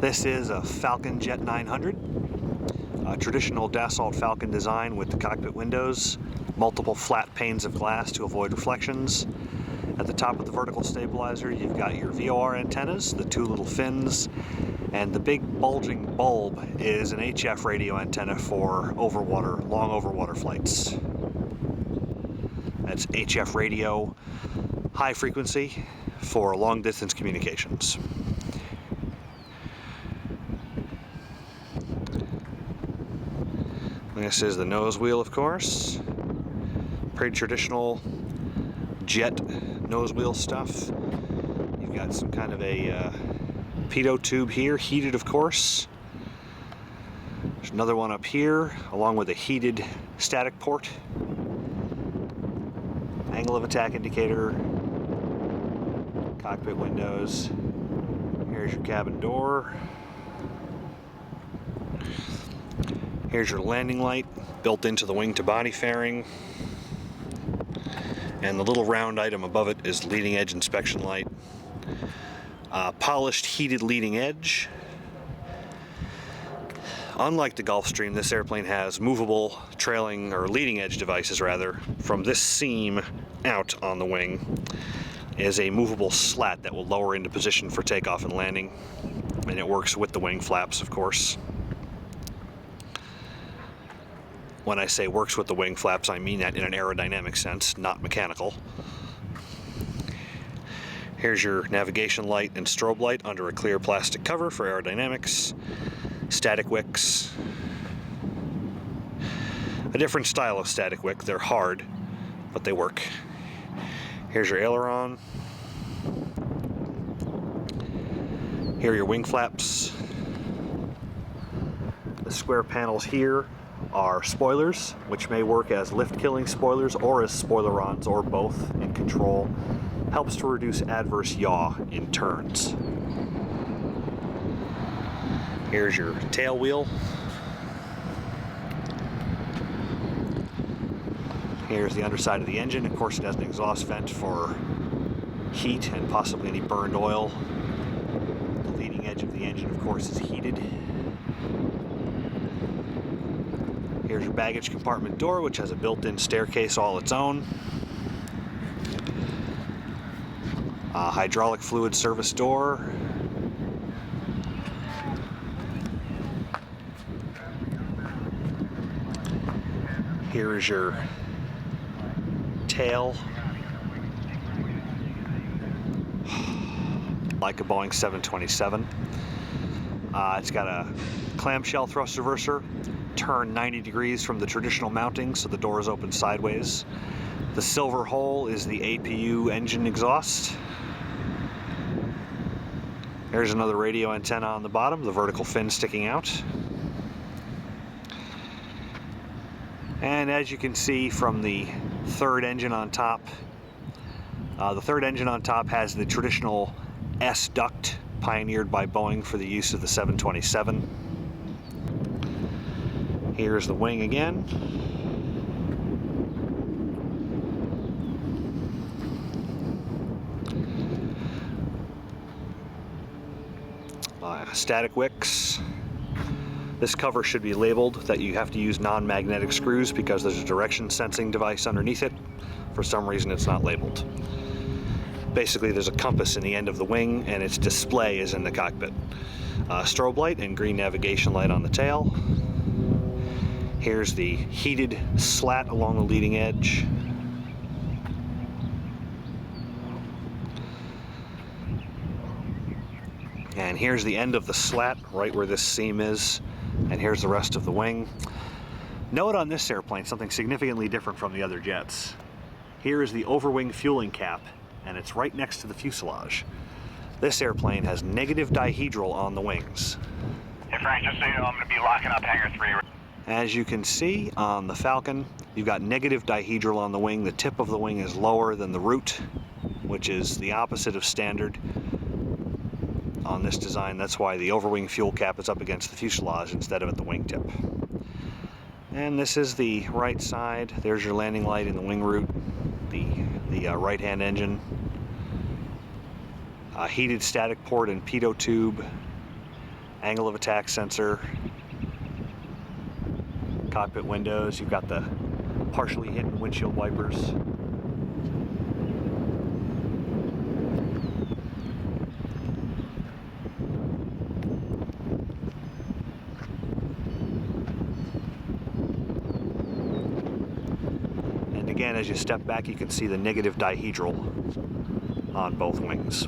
This is a Falconjet 900, a traditional Dasault Falcon design with the cockpit windows, multiple flat panes of glass to avoid reflections. At the top of the vertical stabilizer, you've got your VOR antennas, the two little fins, and the big bulging bulb is an HF radio antenna for overwater, long overwater flights. That's HF radio, high frequency for long distance communications. This is the nose wheel, of course. Pretty traditional jet nose wheel stuff. You've got some kind of a pitot tube here, heated of course. There's another one up here, along with a heated static port. Angle of attack indicator. Cockpit windows. Here's your cabin door. Here's your landing light built into the wing to body fairing. And the little round item above it is leading edge inspection light. Polished heated leading edge. Unlike the Gulfstream, this airplane has movable trailing or leading edge devices rather. From this seam out on the wing is a movable slat that will lower into position for takeoff and landing. And it works with the wing flaps, of course. When I say works with the wing flaps, I mean that in an aerodynamic sense, not mechanical. Here's your navigation light and strobe light under a clear plastic cover for aerodynamics. Static wicks. A different style of static wick. They're hard, but they work. Here's your aileron. Here are your wing flaps. The square panels here are spoilers, which may work as lift-killing spoilers or as spoilerons or both in control. Helps to reduce adverse yaw in turns. Here's your tail wheel. Here's the underside of the engine. Of course, it has an exhaust vent for heat and possibly any burned oil. The leading edge of the engine, of course, is heated. Here's your baggage compartment door, which has a built-in staircase all its own. Hydraulic fluid service door. Here is your tail. Like a Boeing 727. It's got a clamshell thrust reverser. Turn 90 degrees from the traditional mounting so the door is open sideways. The silver hole is the APU engine exhaust. There's another radio antenna on the bottom, the vertical fin sticking out. And as you can see from the third engine on top, has the traditional S duct pioneered by Boeing for the use of the 727. Here's the wing again. Static wicks. This cover should be labeled that you have to use non-magnetic screws because there's a direction sensing device underneath it. For some reason it's not labeled. Basically there's a compass in the end of the wing and its display is in the cockpit. Strobe light and green navigation light on the tail. Here's the heated slat along the leading edge. And here's the end of the slat, right where this seam is. And here's the rest of the wing. Note on this airplane something significantly different from the other jets. Here is the overwing fueling cap, and it's right next to the fuselage. This airplane has negative dihedral on the wings. Hey Frank, just so you know, I'm going to be locking up hangar 3. As you can see on the Falcon, you've got negative dihedral on the wing. The tip of the wing is lower than the root, which is the opposite of standard on this design. That's why the overwing fuel cap is up against the fuselage instead of at the wingtip. And this is the right side. There's your landing light in the wing root, the right-hand engine. Heated static port and pitot tube. angle of attack sensor, cockpit windows. You've got the partially hidden windshield wipers. And again, as you step back, you can see the negative dihedral on both wings.